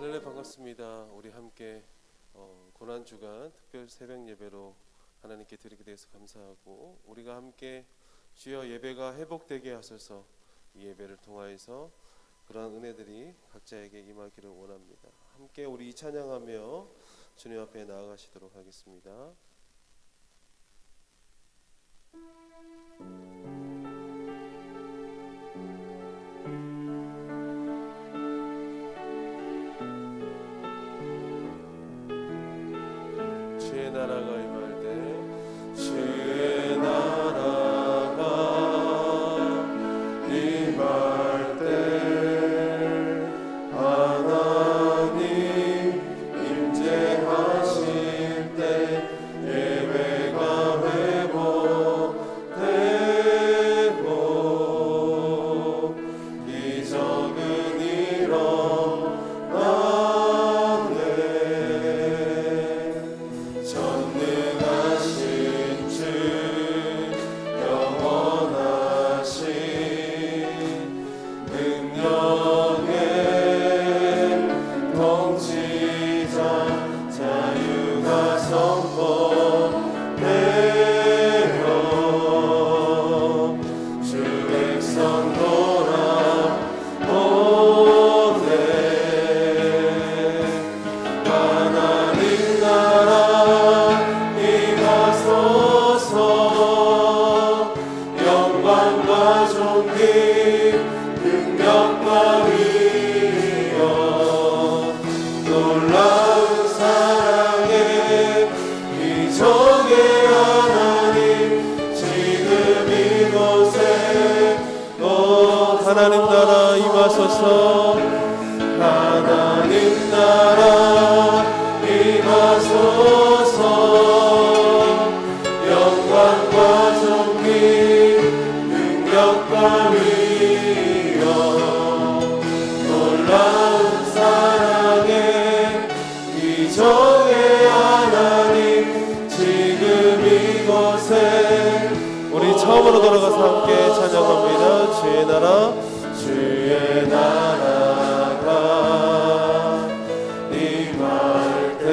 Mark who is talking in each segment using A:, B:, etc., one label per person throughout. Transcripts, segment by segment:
A: 할렐루야, 반갑습니다. 우리 함께 고난주간 특별 새벽 예배로 하나님께 드리게 돼서 감사하고, 우리가 함께 주여 예배가 회복되게 하소서, 이 예배를 통하여서 그러한 은혜들이 각자에게 임하기를 원합니다. 함께 우리 찬양하며 주님 앞에 나아가시도록 하겠습니다. 주의 나라가 임할 때, 주의 나라가 임할 때 하나님 임재하실 때 예배가 회복되고 기적은 일어나네. 전능하신 주 영원하신 능력의 통치자 자유가 선포되어 주 백성 돌아오네. 하나님 나라 임하소서. 영광과 존귀 능력과 위엄 놀라운 사랑의 기적의 하나님 지금 이곳에 하나님 나라 임하소서. 하나님 나라 임하소서. 영광과 존귀 능력과 위엄 놀라운 사랑의 기적의 하나님 지금 이곳에. 우리 처음으로 돌아가서 함께 찬양합니다. 주의 나라, 주의 나라가 임할 때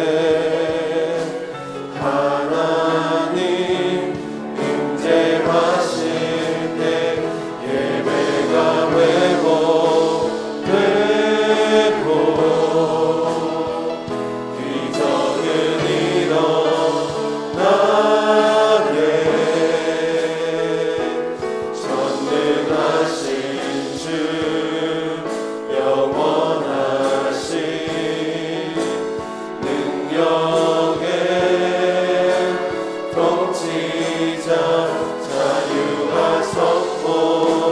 A: 하나님 임재하실 때 예배가 회복되고 기적은 일어나네. 전능하신 주 영원하신 능력의 통치자 자유가 선포되어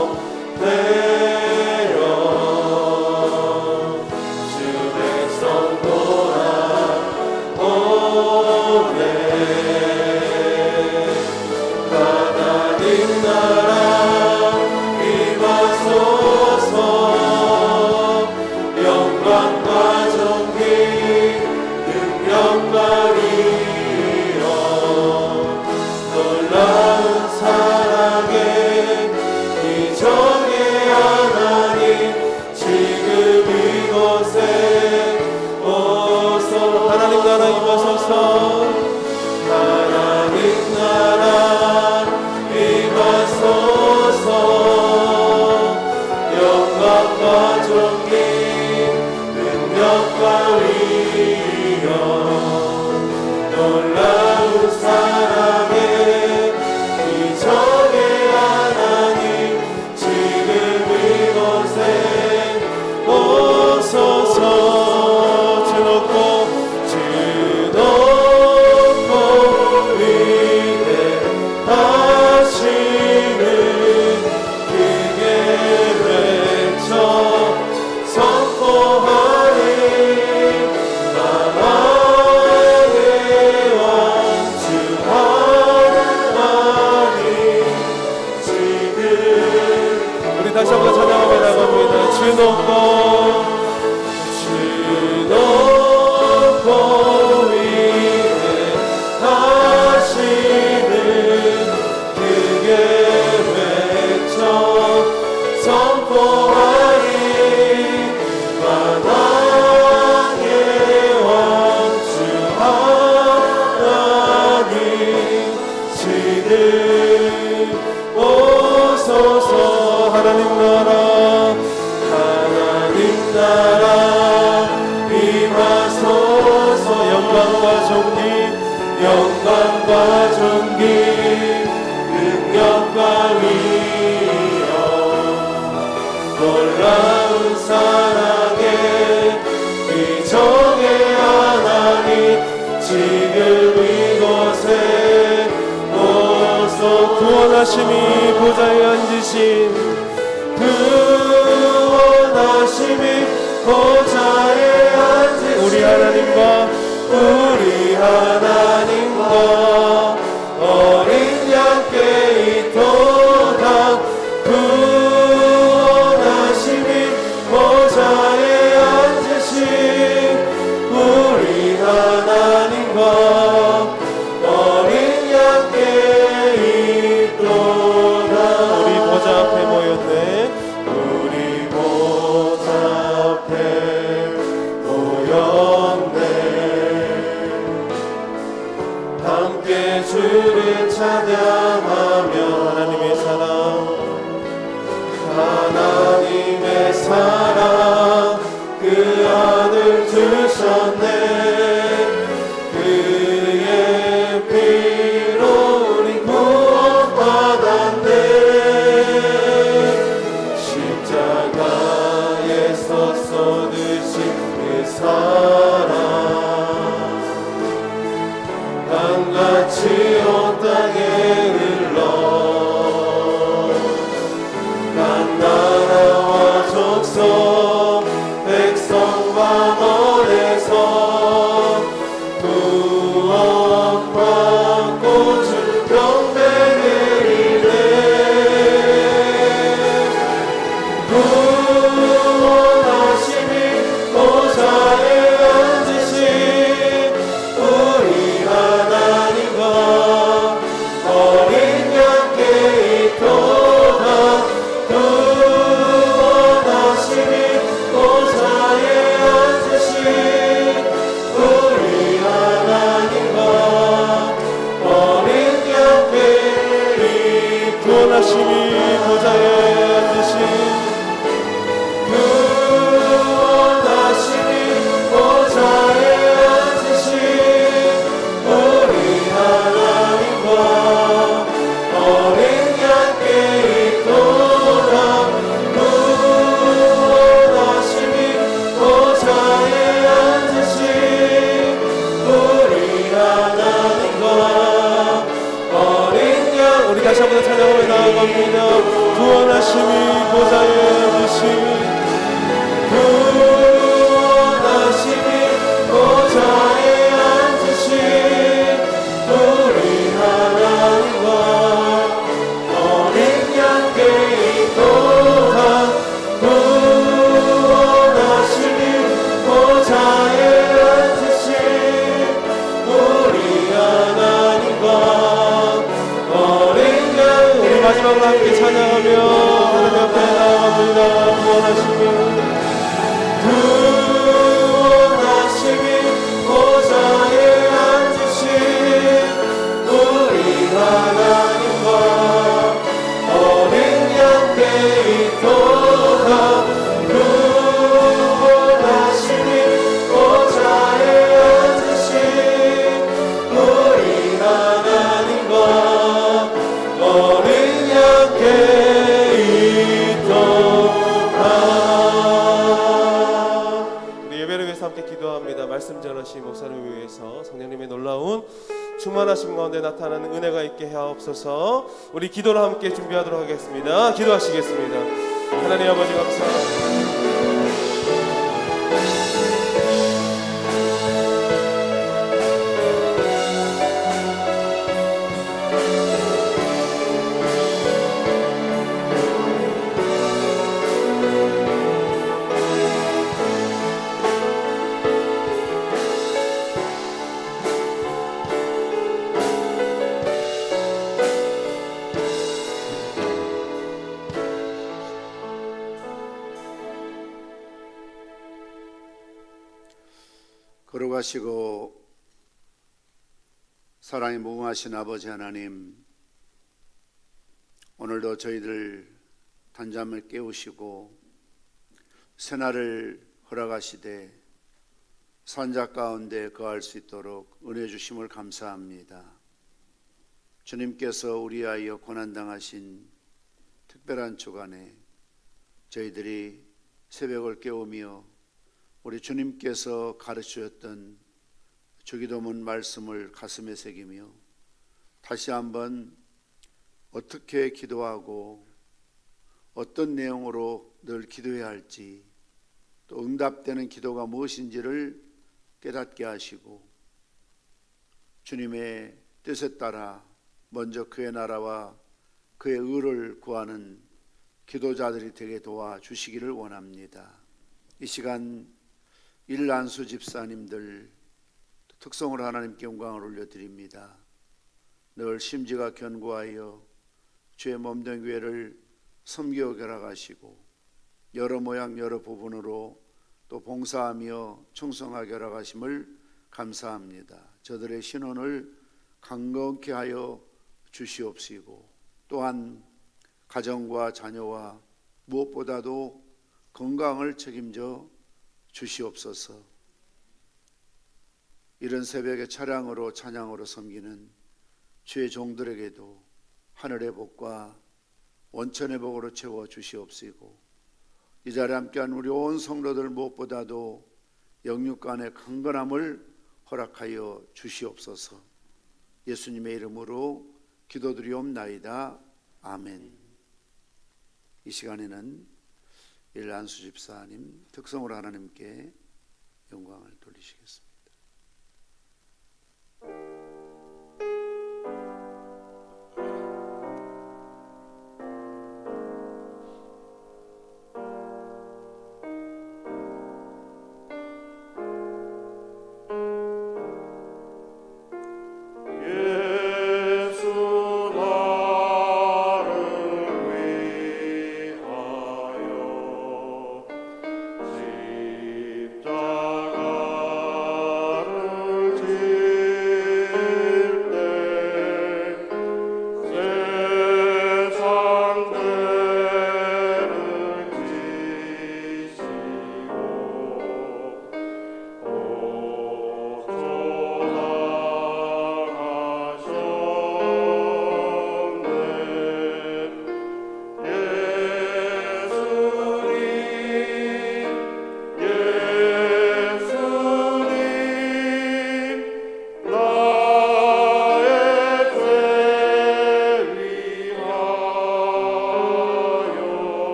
A: 주 백성 돌아오네. 하나님 나라 임하소서. 영광과 존귀 능력과 위엄 놀라운 사랑의 기적의 하나님 지금 이곳에 오소. 하나님 나라 임하소서. 하나님 나라 임하소서. 영광과 존귀 능력과 위엄 놀라운 사랑의 기적의 하나님 지금 이곳에 오소서. 주 높고 위대하시는 크게 외쳐 선포하리. 만왕의 왕 주 하나님 지금. 우리 다시 한번 찬양하며 나갑니다. 영광과 존귀 능력과 위엄 놀라운 사랑에 기적의 하나님 지금 이곳에 오소 구원하심이 보좌에 앉으신 구원하심이 보좌에 앉으신 우리 하나님과 어린 양께 이토록 구원하심이 보좌에 앉으신 우리 하나님과 어린 양께 이토록 우리 보좌 앞에 모였네 우리 보좌 앞에 모였네 함께 주를 찬양하며 하나님의 사랑 그 아들 주셨네 그의 피로 우리 구원받았네 십자가에서 쏟으신 그 사랑 강같이 온 땅에 흘러 각 나라와 족속 백성과 먼에서 구원받고 주 경배 내리네 구원하심이 보좌에 앉으신 우리 하나님과 어린 양께 이토록 구원하심이 보좌에 앉으신 우리 하나님과 어린 양께 구원하심이 보좌에 앉으신 구원하심이 보좌에 앉으신 우리 하나님과 어린 양께 이토록 구원하심이 보좌에 앉으신 우리 하나님과 어린 양 우리 다시 한번 찬양하며 나아갑니다 구원하심이 보좌에 앉으신 구원하심이 보좌에 앉으신 우리 하나님과 어린 양께 이토록 구원하심이 보좌에 앉으신 우리 하나님과 어린 양 우리 마지막으로 함께 찬양하며 하나님 앞에 나아갑니다 구원하심이 보좌에 앉으신 우리 하나님과 어린 양께 이토록 구원하심이 보좌에 앉으신 우리 하나님과 어린 양께 이토록 우리 예배를 위해서 함께 기도합니다. 말씀 전하신 목사님을 위해서 성령님의 놀라운 충만하심 가운데 나타나는 은혜가 있게 하옵소서. 우리 기도를 함께 준비하도록 하겠습니다. 기도하시겠습니다. 하나님 아버지 감사합니다.
B: 거룩하시고 사랑이 무궁하신 아버지 하나님, 오늘도 저희들 단잠을 깨우시고 새날을 허락하시되 산자 가운데 거할 수 있도록 은혜 주심을 감사합니다. 주님께서 우리하여 고난당하신 특별한 주간에 저희들이 새벽을 깨우며 우리 주님께서 가르치셨던 주기도문 말씀을 가슴에 새기며 다시 한번 어떻게 기도하고 어떤 내용으로 늘 기도해야 할지, 또 응답되는 기도가 무엇인지를 깨닫게 하시고 주님의 뜻에 따라 먼저 그의 나라와 그의 의를 구하는 기도자들이 되게 도와주시기를 원합니다. 이 시간 일란수 집사님들 특성으로 하나님께 영광을 올려드립니다. 늘 심지가 견고하여 주의 몸된 교회를 섬기어 결합하시고 여러 모양 여러 부분으로 또 봉사하며 충성하게 결합하심을 감사합니다. 저들의 신원을 강건케 하여 주시옵시고 또한 가정과 자녀와 무엇보다도 건강을 책임져 주시옵소서. 이른 새벽에 차량으로 찬양으로 섬기는 주의 종들에게도 하늘의 복과 원천의 복으로 채워 주시옵시고 이 자리에 함께한 우리 온 성도들 무엇보다도 영육간의 강건함을 허락하여 주시옵소서. 예수님의 이름으로 기도드리옵나이다. 아멘. 이 시간에는 일란수 집사님 특성으로 하나님께 영광을 돌리시겠습니다.
C: 십자가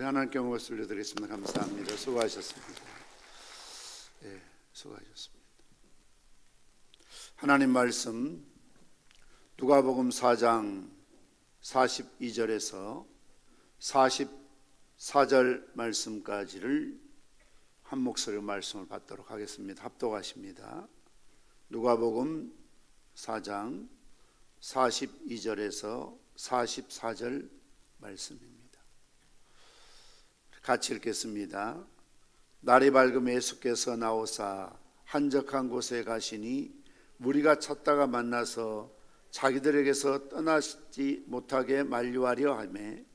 B: 하나님께 영광을 올려드리겠습니다. 감사합니다. 수고하셨습니다. 예, 수고하셨습니다. 하나님 말씀 누가복음 4장 42절에서 44절 말씀까지를 한 목소리로 말씀을 받도록 하겠습니다. 합독하십니다. 누가복음 4장 42절에서 44절 말씀입니다. 같이 읽겠습니다. 날이 밝음에 예수께서 나오사 한적한 곳에 가시니 무리가 찾다가 만나서 자기들에게서 떠나지 못하게 만류하려 하매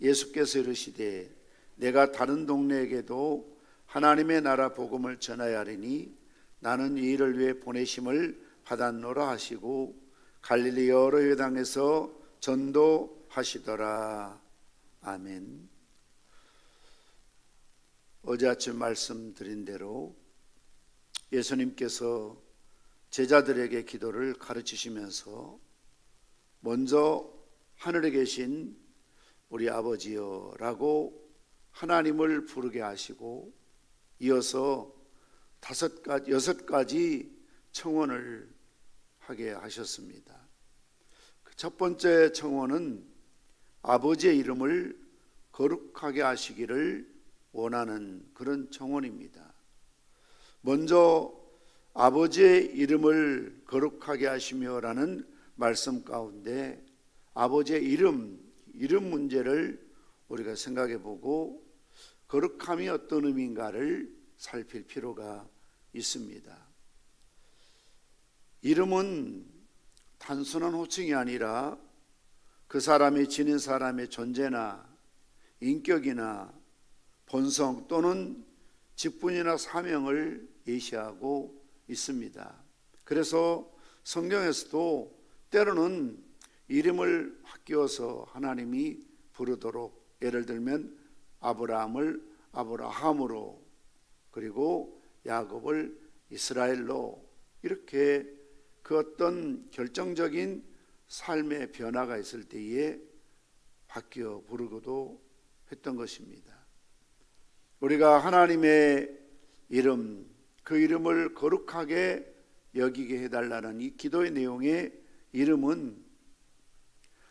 B: 예수께서 이르시되 내가 다른 동네에게도 하나님의 나라 복음을 전하여 하리니 나는 이 일을 위해 보내심을 받았노라 하시고 갈릴리 여러 회당에서 전도하시더라. 아멘. 어제 아침 말씀드린 대로 예수님께서 제자들에게 기도를 가르치시면서 먼저 하늘에 계신 우리 아버지여 라고 하나님을 부르게 하시고 이어서 여섯 가지 청원을 하게 하셨습니다. 첫 번째 청원은 아버지의 이름을 거룩하게 하시기를 원하는 그런 청원입니다. 먼저 아버지의 이름을 거룩하게 하시며라는 말씀 가운데 아버지의 이름 문제를 우리가 생각해 보고 거룩함이 어떤 의미인가를 살필 필요가 있습니다. 이름은 단순한 호칭이 아니라 그 사람이 지닌 사람의 존재나 인격이나 본성 또는 직분이나 사명을 예시하고 있습니다. 그래서 성경에서도 때로는 이름을 바뀌어서 하나님이 부르도록, 예를 들면 아브라함을 아브라함으로, 그리고 야곱을 이스라엘로, 이렇게 그 어떤 결정적인 삶의 변화가 있을 때에 바뀌어 부르고도 했던 것입니다. 우리가 하나님의 이름, 그 이름을 거룩하게 여기게 해달라는 이 기도의 내용의 이름은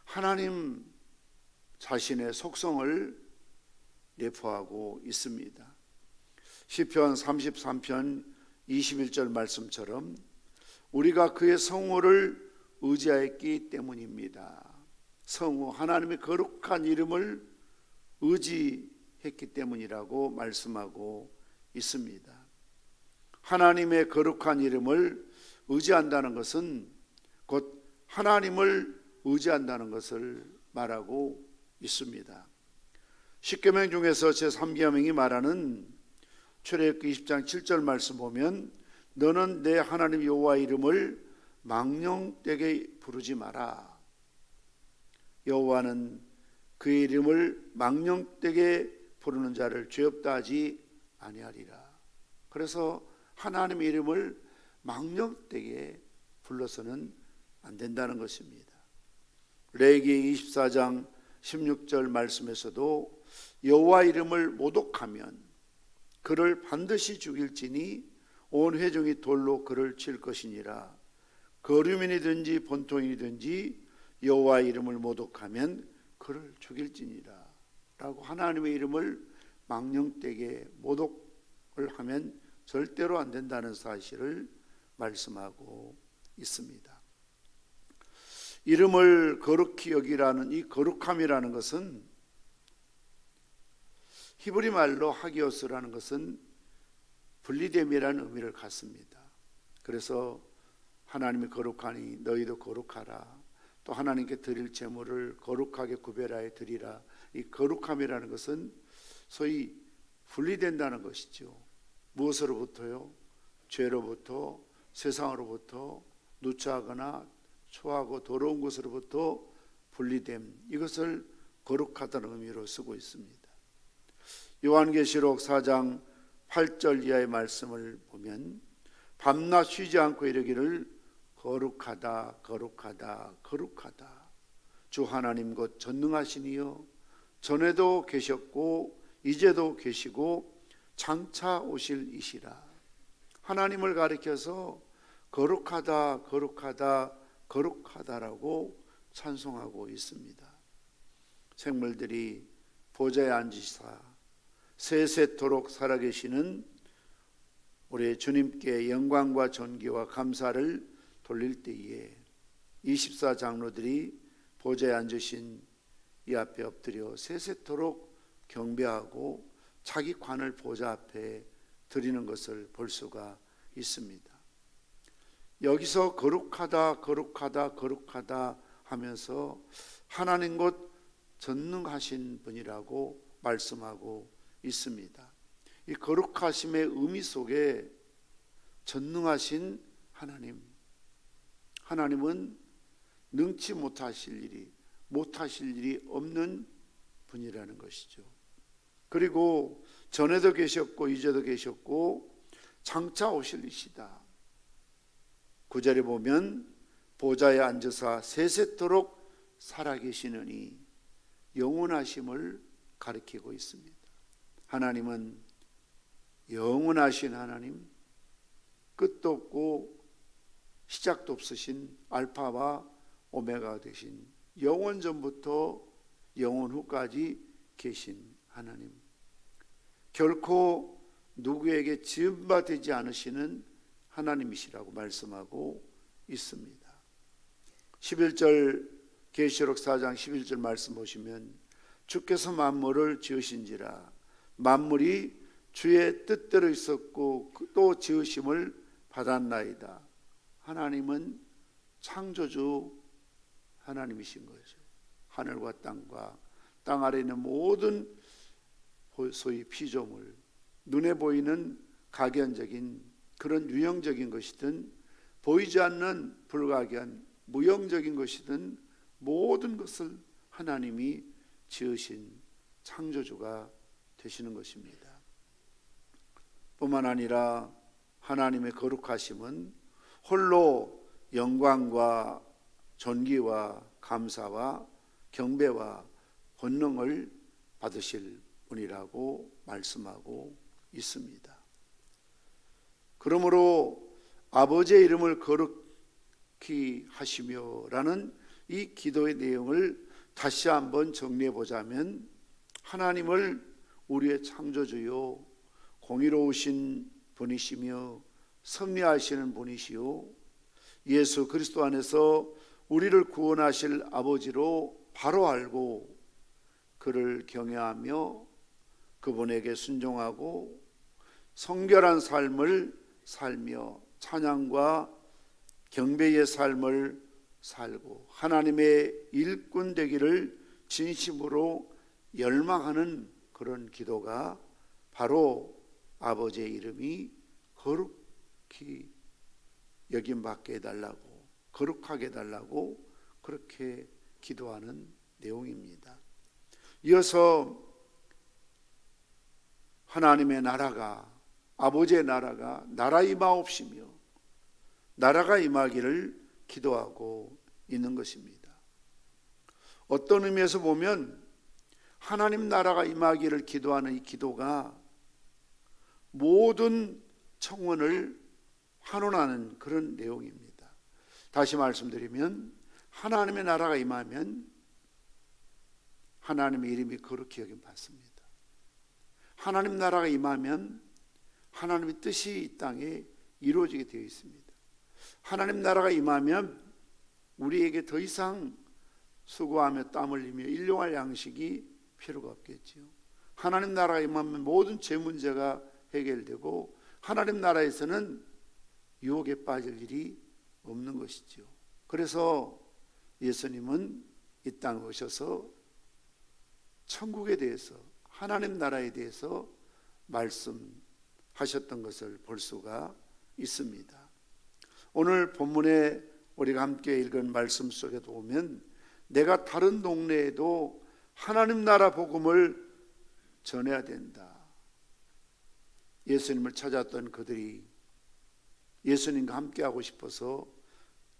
B: 하나님 자신의 속성을 내포하고 있습니다. 시편 33편 21절 말씀처럼 우리가 그의 성호를 의지하였기 때문입니다. 성호, 하나님의 거룩한 이름을 의지했기 때문이라고 말씀하고 있습니다. 하나님의 거룩한 이름을 의지한다는 것은 곧 하나님을 의지한다는 것을 말하고 있습니다. 십계명 중에서 제3계명이 말하는 출애굽기 20장 7절 말씀 보면 너는 내 하나님 여호와 이름을 망령되게 부르지 마라. 여호와는 그의 이름을 망령되게 부르는 자를 죄 없다 하지 아니하리라. 그래서 하나님의 이름을 망령되게 불러서는 안 된다는 것입니다. 레위기 24장 16절 말씀에서도 여호와 이름을 모독하면 그를 반드시 죽일지니 온 회중이 돌로 그를 칠 것이니라. 거류민이든지 본토인이든지 여호와 이름을 모독하면 그를 죽일지니라 라고 하나님의 이름을 망령되게 모독을 하면 절대로 안 된다는 사실을 말씀하고 있습니다. 이름을 거룩히 여기라는 이 거룩함이라는 것은 히브리 말로 하기오스라는 것은 분리됨이라는 의미를 갖습니다. 그래서 하나님이 거룩하니 너희도 거룩하라. 또 하나님께 드릴 제물을 거룩하게 구별하여 드리라. 이 거룩함이라는 것은 소위 분리된다는 것이죠. 무엇으로부터요? 죄로부터, 세상으로부터, 누추하거나 초하고 더러운 것으로부터 분리됨, 이것을 거룩하다는 의미로 쓰고 있습니다. 요한계시록 4장 8절 이하의 말씀을 보면 밤낮 쉬지 않고 이르기를 거룩하다 거룩하다 거룩하다 주 하나님 곧 전능하시니요 전에도 계셨고 이제도 계시고 장차 오실 이시라. 하나님을 가리켜서 거룩하다, 거룩하다, 거룩하다라고 찬송하고 있습니다. 생물들이 보좌에 앉으시사 세세토록 살아계시는 우리 주님께 영광과 존귀와 감사를 돌릴 때에 24장로들이 보좌에 앉으신 이 앞에 엎드려 세세토록 경배하고 자기 관을 보좌 앞에 드리는 것을 볼 수가 있습니다. 여기서 거룩하다, 거룩하다, 거룩하다 하면서 하나님 곧 전능하신 분이라고 말씀하고 있습니다. 이 거룩하심의 의미 속에 전능하신 하나님, 하나님은 능치 못하실 일이 없는 분이라는 것이죠. 그리고 전에도 계셨고 이제도 계셨고 장차 오실 이시다. 9절에 보면 보좌에 앉으사 세세토록 살아계시느니 영원하심을 가리키고 있습니다. 하나님은 영원하신 하나님, 끝도 없고 시작도 없으신 알파와 오메가 되신 영원 전부터 영원 후까지 계신 하나님, 결코 누구에게 지음받지 않으시는 하나님이시라고 말씀하고 있습니다. 11절 계시록 4장 11절 말씀 보시면 주께서 만물을 지으신지라 만물이 주의 뜻대로 있었고 또 지으심을 받았나이다. 하나님은 창조주 하나님이신 거죠. 하늘과 땅과 땅 아래 있는 모든 소위 피조물, 눈에 보이는 각연적인 그런 유형적인 것이든 보이지 않는 불가기한 무형적인 것이든 모든 것을 하나님이 지으신 창조주가 되시는 것입니다. 뿐만 아니라 하나님의 거룩하심은 홀로 영광과 존귀와 감사와 경배와 권능을 받으실 분이라고 말씀하고 있습니다. 그러므로 아버지의 이름을 거룩히 하시며라는 이 기도의 내용을 다시 한번 정리해 보자면 하나님을 우리의 창조주요 공의로우신 분이시며 섭리하시는 분이시요 예수 그리스도 안에서 우리를 구원하실 아버지로 바로 알고 그를 경외하며 그분에게 순종하고 성결한 삶을 살며 찬양과 경배의 삶을 살고 하나님의 일꾼 되기를 진심으로 열망하는 그런 기도가 바로 아버지의 이름이 거룩히 여김받게 해달라고, 거룩하게 해달라고 그렇게 기도하는 내용입니다. 이어서 하나님의 나라가, 아버지의 나라가 나라 임하옵시며 나라가 임하기를 기도하고 있는 것입니다. 어떤 의미에서 보면 하나님 나라가 임하기를 기도하는 이 기도가 모든 청원을 환원하는 그런 내용입니다. 다시 말씀드리면 하나님의 나라가 임하면 하나님의 이름이 거룩히 여김 받습니다. 하나님 나라가 임하면 하나님의 뜻이 이 땅에 이루어지게 되어 있습니다. 하나님 나라가 임하면 우리에게 더 이상 수고하며 땀 흘리며 일용할 양식이 필요가 없겠지요. 하나님 나라가 임하면 모든 죄 문제가 해결되고 하나님 나라에서는 유혹에 빠질 일이 없는 것이죠. 그래서 예수님은 이 땅에 오셔서 천국에 대해서 하나님 나라에 대해서 말씀하셨던 것을 볼 수가 있습니다. 오늘 본문에 우리가 함께 읽은 말씀 속에도 보면 내가 다른 동네에도 하나님 나라 복음을 전해야 된다. 예수님을 찾았던 그들이 예수님과 함께 하고 싶어서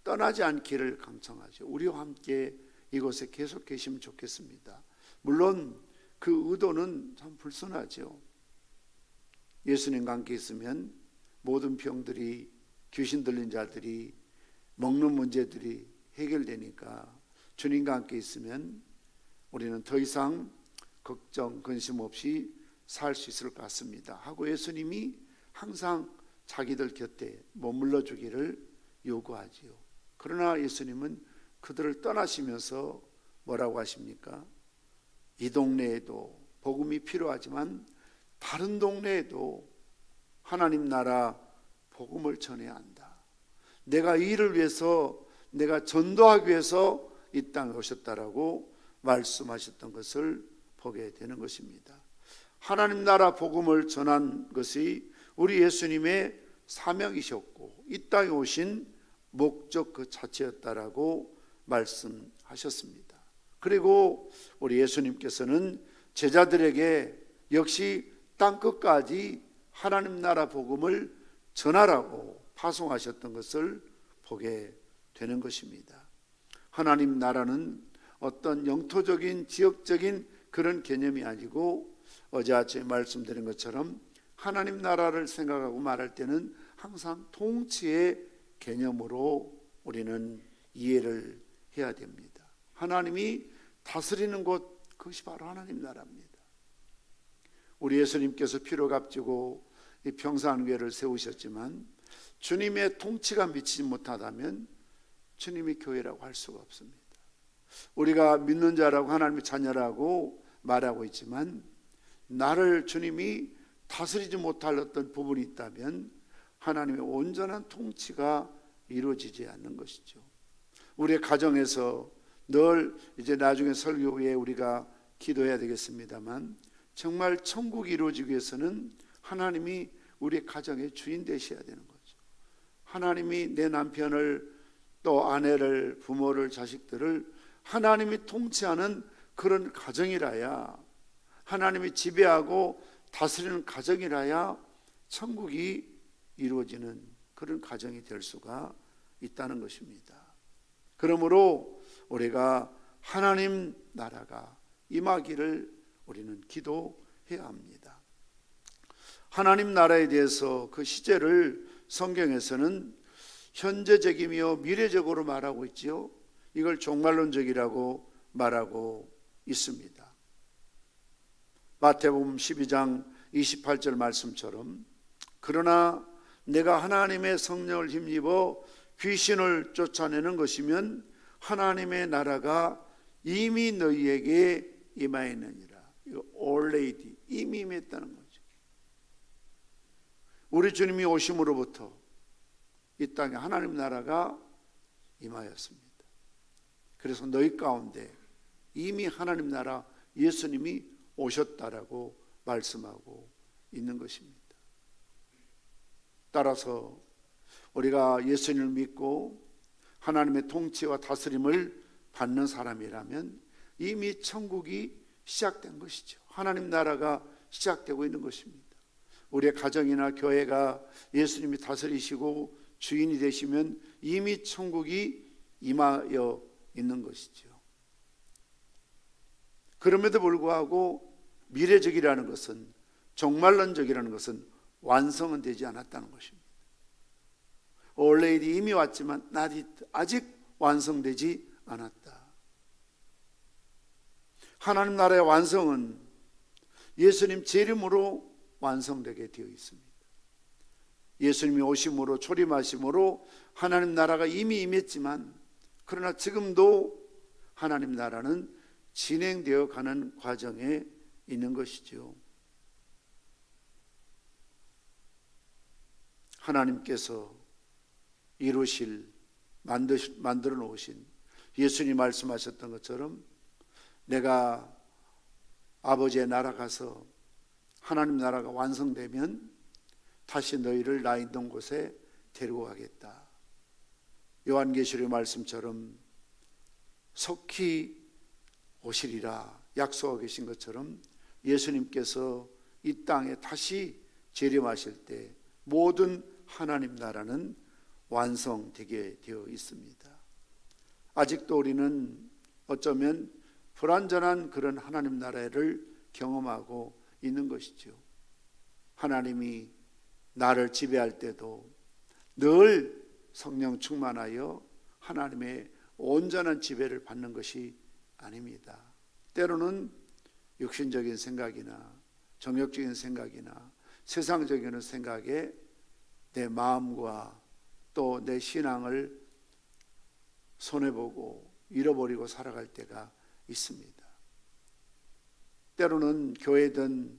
B: 떠나지 않기를 강청하죠. 우리와 함께 이곳에 계속 계시면 좋겠습니다. 물론 그 의도는 참 불순하죠. 예수님과 함께 있으면 모든 병들이, 귀신 들린 자들이, 먹는 문제들이 해결되니까 주님과 함께 있으면 우리는 더 이상 걱정, 근심 없이 살 수 있을 것 같습니다 하고 예수님이 항상 자기들 곁에 머물러 주기를 요구하지요. 그러나 예수님은 그들을 떠나시면서 뭐라고 하십니까? 이 동네에도 복음이 필요하지만 다른 동네에도 하나님 나라 복음을 전해야 한다. 내가 이 일을 위해서, 내가 전도하기 위해서 이 땅에 오셨다라고 말씀하셨던 것을 보게 되는 것입니다. 하나님 나라 복음을 전한 것이 우리 예수님의 사명이셨고 이 땅에 오신 목적 그 자체였다라고 말씀하셨습니다. 그리고 우리 예수님께서는 제자들에게 역시 땅끝까지 하나님 나라 복음을 전하라고 파송하셨던 것을 보게 되는 것입니다. 하나님 나라는 어떤 영토적인 지역적인 그런 개념이 아니고 어제 아침에 말씀드린 것처럼 하나님 나라를 생각하고 말할 때는 항상 통치의 개념으로 우리는 이해를 해야 됩니다. 하나님이 다스리는 곳, 그것이 바로 하나님 나라입니다. 우리 예수님께서 피로 값지고 이 평산교회를 세우셨지만 주님의 통치가 미치지 못하다면 주님이 교회라고 할 수가 없습니다. 우리가 믿는 자라고 하나님의 자녀라고 말하고 있지만 나를 주님이 다스리지 못할 어떤 부분이 있다면 하나님의 온전한 통치가 이루어지지 않는 것이죠. 우리의 가정에서 늘 이제 나중에 설교 후에 우리가 기도해야 되겠습니다만 정말 천국이 이루어지기 위해서는 하나님이 우리의 가정의 주인 되셔야 되는 거죠. 하나님이 내 남편을 또 아내를, 부모를, 자식들을 하나님이 통치하는 그런 가정이라야, 하나님이 지배하고 다스리는 가정이라야 천국이 이루어지는 그런 가정이 될 수가 있다는 것입니다. 그러므로 우리가 하나님 나라가 임하기를 우리는 기도해야 합니다. 하나님 나라에 대해서 그 시제를 성경에서는 현재적이며 미래적으로 말하고 있지요. 이걸 종말론적이라고 말하고 있습니다. 마태복음 12장 28절 말씀처럼 그러나 내가 하나님의 성령을 힘입어 귀신을 쫓아내는 것이면 하나님의 나라가 이미 너희에게 임하였느니라. 이거 already 이미 임했다는 거죠. 우리 주님이 오심으로부터 이 땅에 하나님 나라가 임하였습니다. 그래서 너희 가운데 이미 하나님 나라 예수님이 오셨다라고 말씀하고 있는 것입니다. 따라서 우리가 예수님을 믿고 하나님의 통치와 다스림을 받는 사람이라면 이미 천국이 시작된 것이죠. 하나님 나라가 시작되고 있는 것입니다. 우리의 가정이나 교회가 예수님이 다스리시고 주인이 되시면 이미 천국이 임하여 있는 것이죠. 그럼에도 불구하고 미래적이라는 것은, 종말론적이라는 것은 완성은 되지 않았다는 것입니다. already 이미 왔지만 아직 완성되지 않았다. 하나님 나라의 완성은 예수님 재림으로 완성되게 되어 있습니다. 예수님이 오심으로, 초림하심으로 하나님 나라가 이미 임했지만 그러나 지금도 하나님 나라는 진행되어 가는 과정에 있는 것이죠. 하나님께서 이루실, 만들어 놓으신, 예수님 말씀하셨던 것처럼 내가 아버지의 나라 가서 하나님 나라가 완성되면 다시 너희를 나 있는 곳에 데리고 가겠다. 요한계시록의 말씀처럼 속히 오시리라 약속하고 계신 것처럼 예수님께서 이 땅에 다시 재림하실 때 모든 하나님 나라는 완성되게 되어 있습니다. 아직도 우리는 어쩌면 불완전한 그런 하나님 나라를 경험하고 있는 것이죠. 하나님이 나를 지배할 때도 늘 성령 충만하여 하나님의 온전한 지배를 받는 것이 아닙니다. 때로는 육신적인 생각이나 정욕적인 생각이나 세상적인 생각에 내 마음과 또 내 신앙을 손해보고 잃어버리고 살아갈 때가 있습니다. 때로는 교회든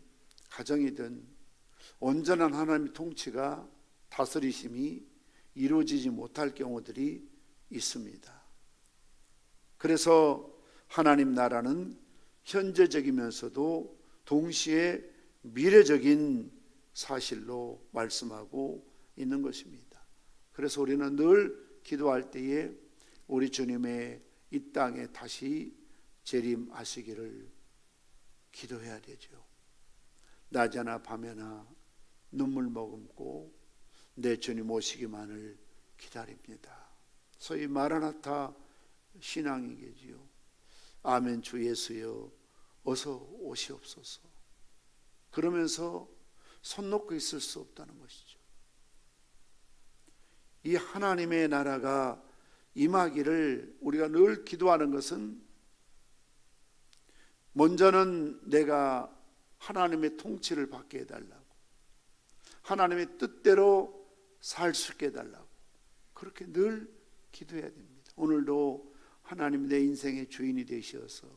B: 가정이든 온전한 하나님의 통치가 다스리심이 이루어지지 못할 경우들이 있습니다. 그래서 하나님 나라는 현재적이면서도 동시에 미래적인 사실로 말씀하고 있는 것입니다. 그래서 우리는 늘 기도할 때에 우리 주님의 이 땅에 다시 재림하시기를 기도해야 되죠. 낮에나 밤에나 눈물 머금고 내 주님 오시기만을 기다립니다. 소위 마라나타 신앙이겠지요. 아멘 주 예수여 어서 오시옵소서. 그러면서 손 놓고 있을 수 없다는 것이죠. 이 하나님의 나라가 임하기를 우리가 늘 기도하는 것은 먼저는 내가 하나님의 통치를 받게 해달라고, 하나님의 뜻대로 살 수 있게 해달라고 그렇게 늘 기도해야 됩니다. 오늘도 하나님 내 인생의 주인이 되셔서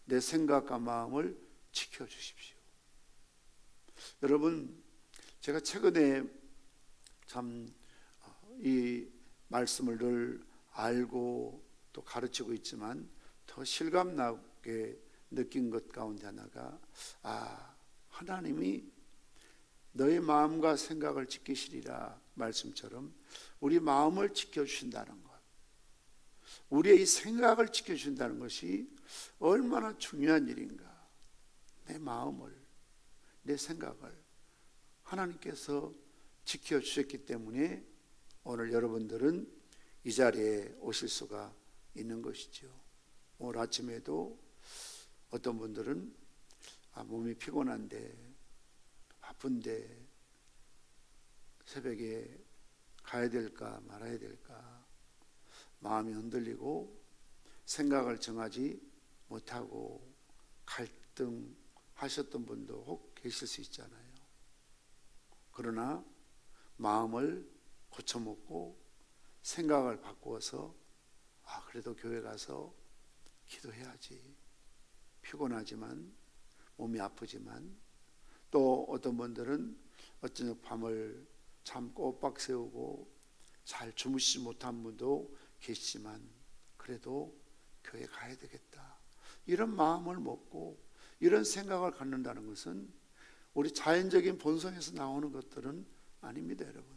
B: 내 생각과 마음을 지켜주십시오. 여러분, 제가 최근에 참 이 말씀을 늘 알고 또 가르치고 있지만 더 실감나게 느낀 것 가운데 하나가 하나님이 너의 마음과 생각을 지키시리라 말씀처럼 우리 마음을 지켜주신다는 것, 우리의 이 생각을 지켜주신다는 것이 얼마나 중요한 일인가. 내 마음을, 내 생각을 하나님께서 지켜주셨기 때문에 오늘 여러분들은 이 자리에 오실 수가 있는 것이죠. 오늘 아침에도 어떤 분들은 몸이 피곤한데 바쁜데 새벽에 가야 될까 말아야 될까 마음이 흔들리고 생각을 정하지 못하고 갈등하셨던 분도 혹 계실 수 있잖아요. 그러나 마음을 고쳐먹고 생각을 바꾸어서 그래도 교회 가서 기도해야지. 피곤하지만 몸이 아프지만 또 어떤 분들은 어쩌면 밤을 잠 꼬박 새우고 잘 주무시지 못한 분도 계시지만 그래도 교회 가야 되겠다. 이런 마음을 먹고 이런 생각을 갖는다는 것은 우리 자연적인 본성에서 나오는 것들은 아닙니다, 여러분.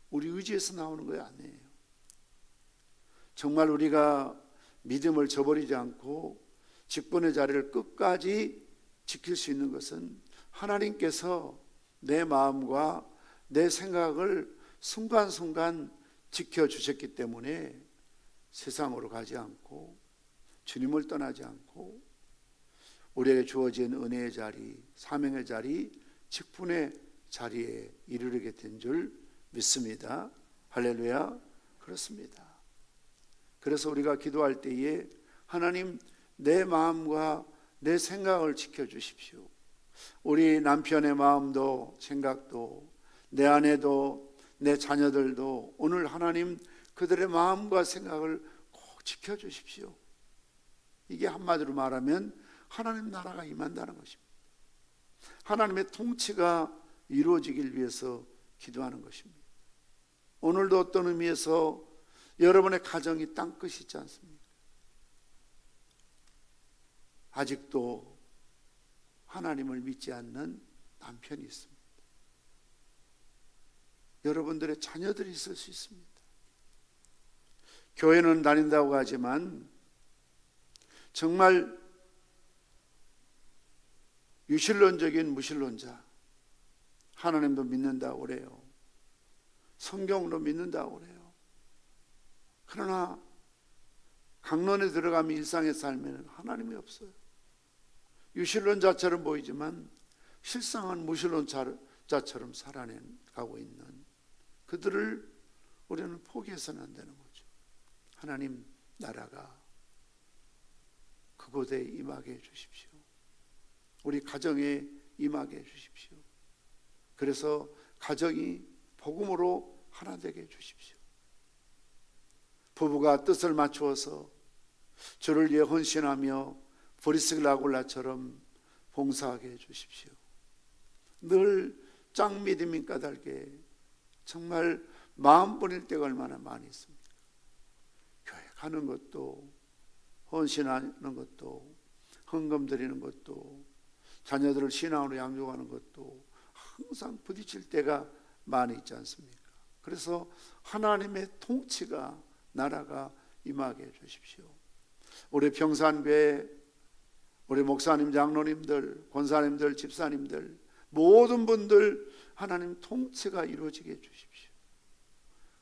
B: 우리 의지에서 나오는 거 아니에요. 정말 우리가 믿음을 저버리지 않고 직분의 자리를 끝까지 지킬 수 있는 것은 하나님께서 내 마음과 내 생각을 순간순간 지켜주셨기 때문에 세상으로 가지 않고 주님을 떠나지 않고 우리에게 주어진 은혜의 자리, 사명의 자리, 직분의 자리에 이르게 된 줄 믿습니다. 할렐루야. 그렇습니다. 그래서 우리가 기도할 때에 하나님 내 마음과 내 생각을 지켜주십시오. 우리 남편의 마음도 생각도 내 아내도 내 자녀들도 오늘 하나님 그들의 마음과 생각을 꼭 지켜주십시오. 이게 한마디로 말하면 하나님 나라가 임한다는 것입니다. 하나님의 통치가 이루어지길 위해서 기도하는 것입니다. 오늘도 어떤 의미에서 여러분의 가정이 땅끝이 있지 않습니까? 아직도 하나님을 믿지 않는 남편이 있습니다. 여러분들의 자녀들이 있을 수 있습니다. 교회는 다닌다고 하지만 정말 유실론적인 무신론자, 하나님도 믿는다고 그래요. 성경으로 믿는다고 그래요. 그러나 강론에 들어가면 일상의 삶에는 하나님이 없어요. 유실론자처럼 보이지만 실상은 무실론자처럼 살아가고 있는 그들을 우리는 포기해서는 안 되는 거죠. 하나님 나라가 그곳에 임하게 해 주십시오. 우리 가정에 임하게 해 주십시오. 그래서 가정이 복음으로 하나 되게 해 주십시오. 부부가 뜻을 맞추어서 주를 위해 헌신하며 브리스길라 아굴라처럼 봉사하게 해 주십시오. 늘 짱 믿음이 까닭에 정말 마음 버릴 때가 얼마나 많이 있습니까? 교회 가는 것도, 헌신하는 것도, 헌금 드리는 것도, 자녀들을 신앙으로 양육하는 것도 항상 부딪힐 때가 많이 있지 않습니까? 그래서 하나님의 통치가, 나라가 임하게 해 주십시오. 우리 평산교회, 우리 목사님, 장로님들, 권사님들, 집사님들, 모든 분들 하나님 통치가 이루어지게 해 주십시오.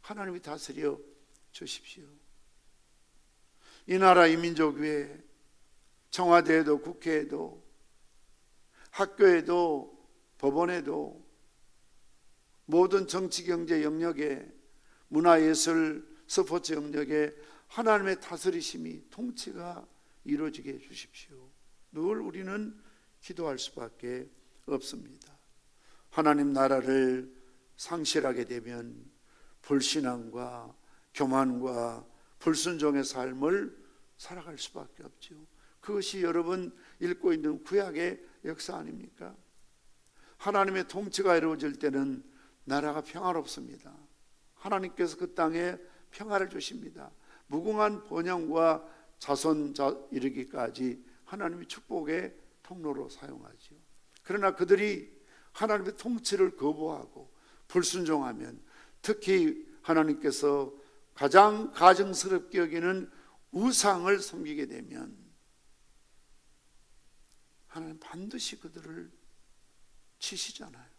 B: 하나님이 다스려 주십시오. 이 나라 이 민족 위에 청와대에도 국회에도 학교에도 법원에도 모든 정치 경제 영역에 문화예술 스포츠 영역에 하나님의 다스리심이 통치가 이루어지게 해 주십시오. 늘 우리는 기도할 수밖에 없습니다. 하나님 나라를 상실하게 되면 불신앙과 교만과 불순종의 삶을 살아갈 수밖에 없죠. 그것이 여러분 읽고 있는 구약의 역사 아닙니까? 하나님의 통치가 이루어질 때는 나라가 평화롭습니다. 하나님께서 그 땅에 평화를 주십니다. 무궁한 번영과 자손 이르기까지 하나님의 축복의 통로로 사용하죠. 그러나 그들이 하나님의 통치를 거부하고 불순종하면, 특히 하나님께서 가장 가증스럽게 여기는 우상을 섬기게 되면 하나님 반드시 그들을 치시잖아요.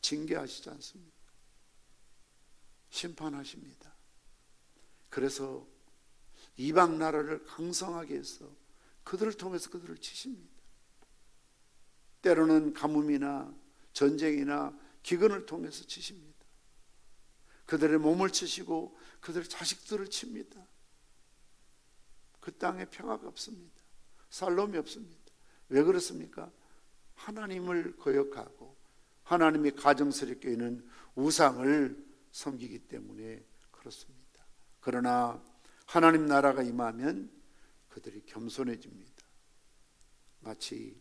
B: 징계하시지 않습니까? 심판하십니다. 그래서 이방 나라를 강성하게 해서 그들을 통해서 그들을 치십니다. 때로는 가뭄이나 전쟁이나 기근을 통해서 치십니다. 그들의 몸을 치시고 그들의 자식들을 칩니다. 그 땅에 평화가 없습니다. 살롬이 없습니다. 왜 그렇습니까? 하나님을 거역하고 하나님이 가증스럽게 있는 우상을 섬기기 때문에 그렇습니다. 그러나 하나님 나라가 임하면 그들이 겸손해집니다. 마치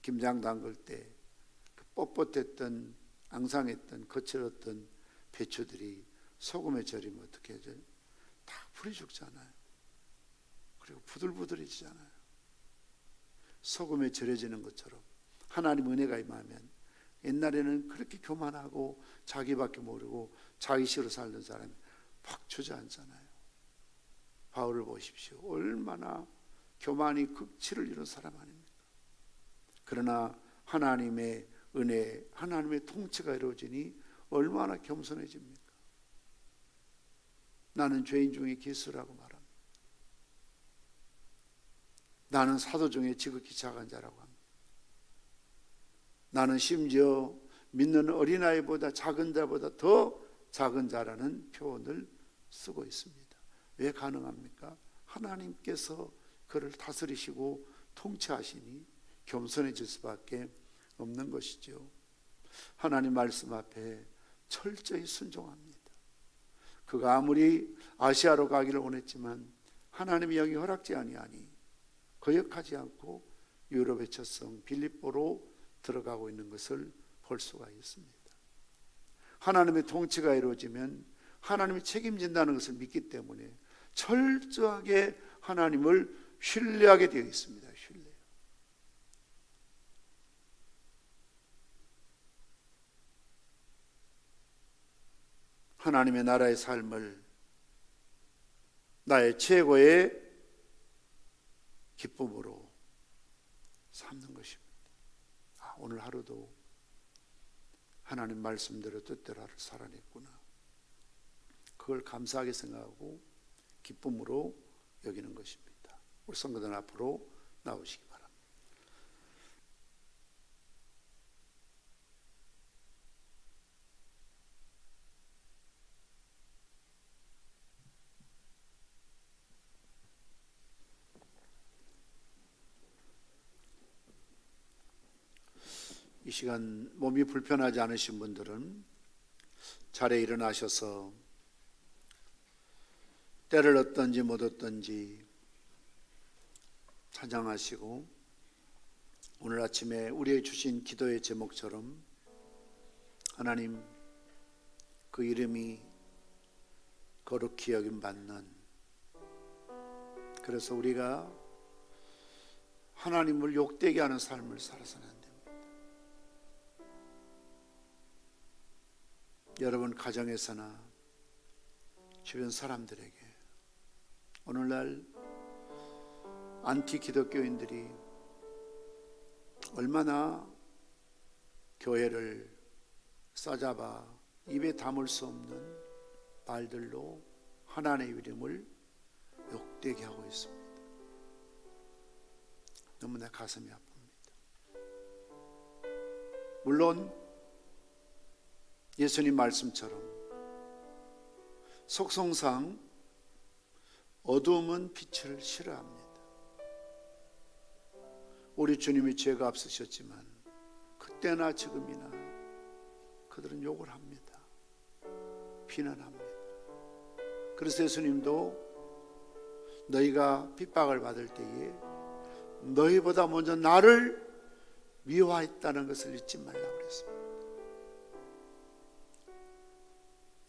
B: 김장 담글 때 그 뻣뻣했던 앙상했던 거칠었던 배추들이 소금에 절이면 어떻게 해져요? 다 불이 죽잖아요. 그리고 부들부들해지잖아요. 소금에 절여지는 것처럼 하나님 은혜가 임하면, 옛날에는 그렇게 교만하고 자기밖에 모르고 자기식으로 살던 사람이 팍 주저앉잖아요. 바울을 보십시오. 얼마나 교만이 극치를 이룬 사람 아닙니까? 그러나 하나님의 은혜, 하나님의 통치가 이루어지니 얼마나 겸손해집니까? 나는 죄인 중에 기수라고 말합니다. 나는 사도 중에 지극히 작은 자라고 합니다. 나는 심지어 믿는 어린아이보다 작은 자보다 더 작은 자라는 표현을 쓰고 있습니다. 왜 가능합니까? 하나님께서 그를 다스리시고 통치하시니 겸손해질 수밖에 없는 것이죠. 하나님 말씀 앞에 철저히 순종합니다. 그가 아무리 아시아로 가기를 원했지만 하나님이 여기 허락지 아니하니 거역하지 않고 유럽의 첫성 빌립보로 들어가고 있는 것을 볼 수가 있습니다. 하나님의 통치가 이루어지면 하나님이 책임진다는 것을 믿기 때문에 철저하게 하나님을 신뢰하게 되어 있습니다. 신뢰. 하나님의 나라의 삶을 나의 최고의 기쁨으로 삼는 것입니다. 오늘 하루도 하나님 말씀대로 뜻대로 하루 살아냈구나. 그걸 감사하게 생각하고 기쁨으로 여기는 것입니다. 우리 성도들 앞으로 나오시기 바랍니다. 이 시간 몸이 불편하지 않으신 분들은 자리에 일어나셔서 때를 얻든지 못 얻든지 찬양하시고, 오늘 아침에 우리에게 주신 기도의 제목처럼 하나님 그 이름이 거룩히 여김받는, 그래서 우리가 하나님을 욕되게 하는 삶을 살아서는 안 됩니다. 여러분 가정에서나 주변 사람들에게 오늘날 안티 기독교인들이 얼마나 교회를 싸잡아 입에 담을 수 없는 말들로 하나님의 이름을 욕되게 하고 있습니다. 너무나 가슴이 아픕니다. 물론 예수님 말씀처럼 속성상 어두움은 빛을 싫어합니다. 우리 주님이 죄가 없으셨지만 그때나 지금이나 그들은 욕을 합니다. 비난합니다. 그래서 예수님도 너희가 핍박을 받을 때에 너희보다 먼저 나를 미워했다는 것을 잊지 말라고 그랬습니다.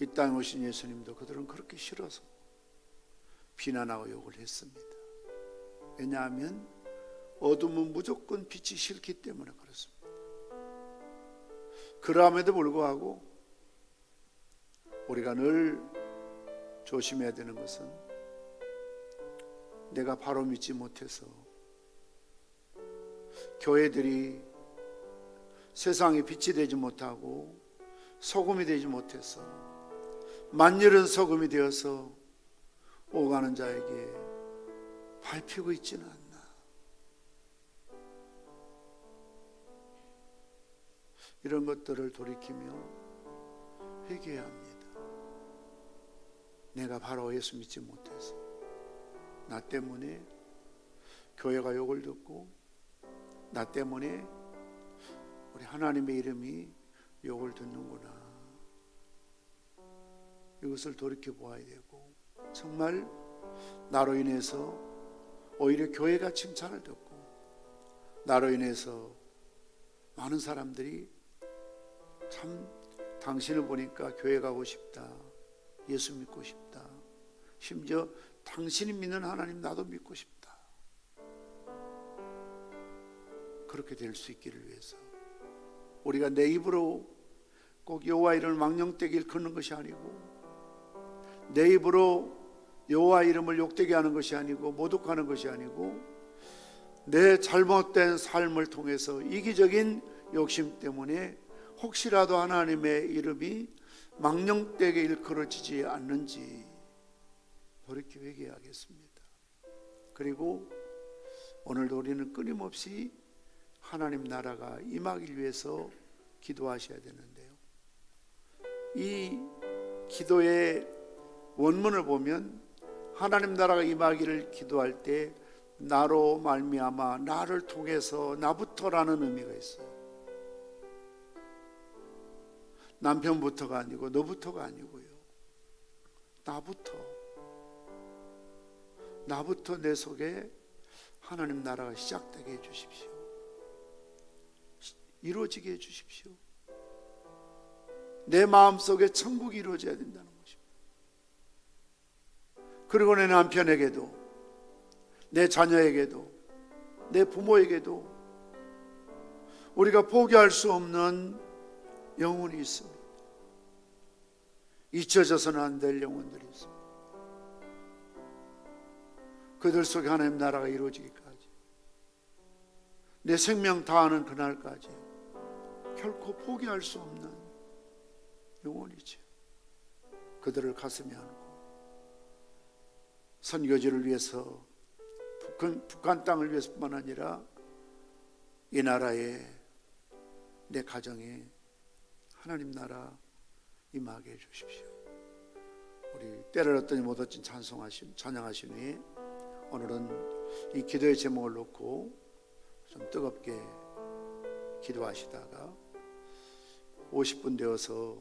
B: 이 땅에 오신 예수님도 그들은 그렇게 싫어서 비난하고 욕을 했습니다. 왜냐하면 어둠은 무조건 빛이 싫기 때문에 그렇습니다. 그럼에도 불구하고 우리가 늘 조심해야 되는 것은 내가 바로 믿지 못해서 교회들이 세상에 빛이 되지 못하고 소금이 되지 못해서 만일은 소금이 되어서 오가는 자에게 밟히고 있지는 않나. 이런 것들을 돌이키며 회개해야 합니다. 내가 바로 예수 믿지 못해서 나 때문에 교회가 욕을 듣고 나 때문에 우리 하나님의 이름이 욕을 듣는구나. 이것을 돌이켜 보아야 되고, 정말 나로 인해서 오히려 교회가 칭찬을 듣고 나로 인해서 많은 사람들이 참 당신을 보니까 교회 가고 싶다, 예수 믿고 싶다, 심지어 당신이 믿는 하나님 나도 믿고 싶다, 그렇게 될 수 있기를 위해서 우리가 내 입으로 꼭 여호와 이름을 망령되게 일컫는 것이 아니고, 내 입으로 여호와 이름을 욕되게 하는 것이 아니고 모독하는 것이 아니고, 내 잘못된 삶을 통해서 이기적인 욕심 때문에 혹시라도 하나님의 이름이 망령되게 일컬어지지 않는지 돌이켜 회개하겠습니다. 그리고 오늘도 우리는 끊임없이 하나님 나라가 임하기 위해서 기도하셔야 되는데요, 이 기도의 원문을 보면 하나님 나라가 임하기를 기도할 때 나로 말미암아, 나를 통해서, 나부터라는 의미가 있어요. 남편부터가 아니고 너부터가 아니고요, 나부터 내 속에 하나님 나라가 시작되게 해주십시오. 이루어지게 해주십시오. 내 마음속에 천국이 이루어져야 된다는 것입니다. 그리고 내 남편에게도, 내 자녀에게도, 내 부모에게도 우리가 포기할 수 없는 영혼이 있습니다. 잊혀져서는 안 될 영혼들이 있습니다. 그들 속에 하나님 나라가 이루어지기까지, 내 생명 다하는 그날까지 결코 포기할 수 없는 영혼이죠. 그들을 가슴에 안고 선교지를 위해서 북한 땅을 위해서뿐만 아니라 이 나라에, 내 가정에 하나님 나라 임하게 해주십시오. 우리 때를 얻더니 못 얻진 찬양하신 후에 오늘은 이 기도의 제목을 놓고 좀 뜨겁게 기도하시다가 50분 되어서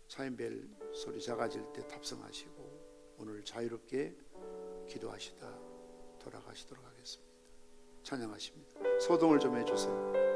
B: 차인벨 소리 작아질 때 탑승하시고 오늘 자유롭게 기도하시다 돌아가시도록 하겠습니다. 찬양하십니다. 소동을 좀 해주세요.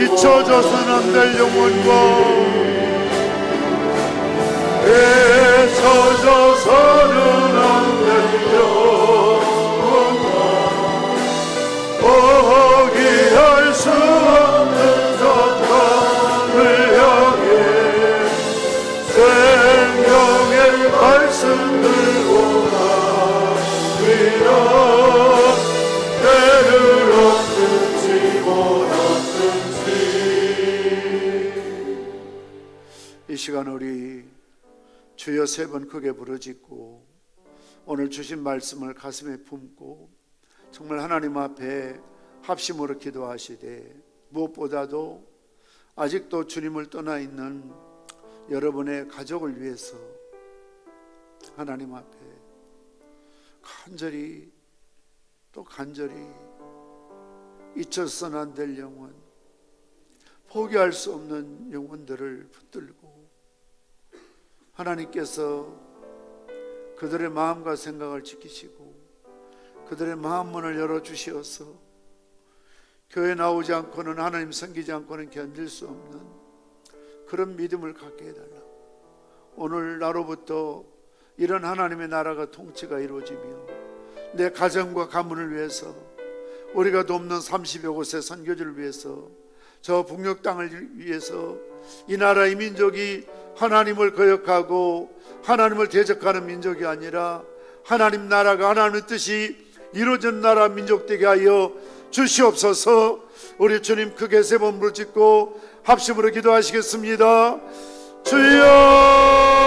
B: 잊혀져서는 안 될 영혼과 잊혀져서는 안 될 영혼과 포기할 수 없는 저 땅을 향해 생명의 말씀 들고 가리라. 때를 얻든지 못 이 시간 우리 주여 3번 크게 부르짖고 오늘 주신 말씀을 가슴에 품고 정말 하나님 앞에 합심으로 기도하시되 무엇보다도 아직도 주님을 떠나 있는 여러분의 가족을 위해서 하나님 앞에 간절히 또 간절히 잊혀서는 안 될 영혼, 포기할 수 없는 영혼들을 붙들고 하나님께서 그들의 마음과 생각을 지키시고 그들의 마음문을 열어주시어서 교회 나오지 않고는 하나님 섬기지 않고는 견딜 수 없는 그런 믿음을 갖게 해달라. 오늘 나로부터 이런 하나님의 나라가 통치가 이루어지며 내 가정과 가문을 위해서 우리가 돕는 30여 곳의 선교지를 위해서 저 북녘 땅을 위해서 이 나라 이 민족이 하나님을 거역하고 하나님을 대적하는 민족이 아니라 하나님 나라가 하나님의 뜻이 이루어진 나라 민족 되게 하여 주시옵소서. 우리 주님 크게 3번 부르짖고 합심으로 기도하시겠습니다. 주여